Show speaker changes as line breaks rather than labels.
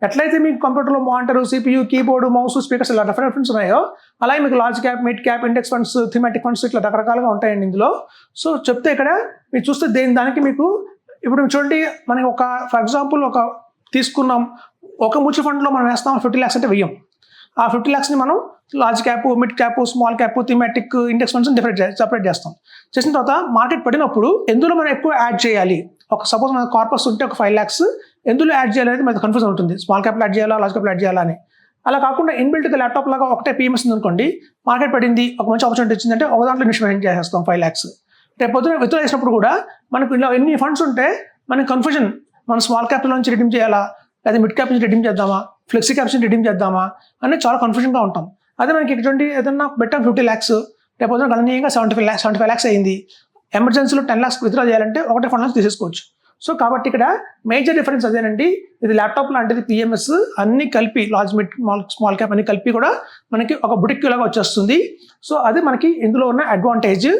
ఎట్లయితే మీకు కంప్యూటర్లో monitor, CPU, keyboard, mouse, speakers ఇలా డిఫరెంట్ ఉన్నాయో, అలాగే మీకు large cap, mid cap, index funds, thematic funds ఇట్లా రకరకాలుగా ఉంటాయండి ఇందులో. సో చెప్తే ఇక్కడ మీరు చూస్తే దానికి మీకు ఇప్పుడు చూడండి, మనకి ఫర్ ఎగ్జాంపుల్ తీసుకున్నాం, ఒక మ్యూచువల్ ఫండ్లో మనం వేస్తాం 50 lakhs అంటే వెయ్యం. ఆ 50 lakhsని మనం large cap, mid cap, small cap, thematic, index funds separate చేస్తాం. చేసిన తర్వాత మార్కెట్ పడినప్పుడు ఎందులో మనం ఎక్కువ యాడ్ చేయాలి, సపోజ్ మన కార్పస్ ఉంటే 5 lakhs ఎందులో యాడ్ చేయాలి అనేది మనకు కన్ఫ్యూజన్ ఉంటుంది. స్మాల్ క్యాప్లో యాడ్ చేయాలా, లార్జ్ క్యాప్లో యాడ్ చేయాలా అని. అలా కాకుండా ఇన్బిల్ట్ ల్యాప్టాప్ లాగా ఒకటే PMS ఉంది అనుకోండి, మార్కెట్ పడింది, ఒక మంచి ఆపర్చునిటీ వచ్చిందంటే ఒక దాంట్లో ఇన్వెస్ట్మెంట్ చేసేస్తాం 5 lakhs. రేపు పొద్దున విత్డ్రా చేసినప్పుడు కూడా మనకు ఇలా ఎన్ని ఫండ్స్ ఉంటే మనకి కన్ఫ్యూజన్, మనం స్మాల్ క్యాప్ నుంచి రిడీమ్ చేయాలా, లేదా మిడ్ క్యాప్ నుంచి రిడీమ్ చేద్దామా, ఫ్లెక్సీ క్యాప్స్ నుంచి రిడీమ్ చేద్దామా అనేది చాలా కన్ఫ్యూజన్గా ఉంటాం. అదే మనకి ఇటువంటి ఏదన్నా పెట్టాం 50 lakhs, రేపు పొద్దున గణనీయంగా 75 lakhs అయింది, ఎమర్జెన్సీలో 10 lakhs విత్డ్రా చేయాలంటే ఒకటే ఫండ్ నుంచి తీసేసుకోవచ్చు. సో కాబట్టి ఇక్కడ మేజర్ డిఫరెన్స్ అదేనండి. ఇది ల్యాప్టాప్ లాంటిది, PMS అన్ని కలిపి లార్జ్, మిడ్, స్మాల్ క్యాప్ అన్ని కలిపి కూడా మనకి ఒక బుటిక్ లాగా వచ్చేస్తుంది. సో అది మనకి ఇందులో ఉన్న అడ్వాంటేజ్.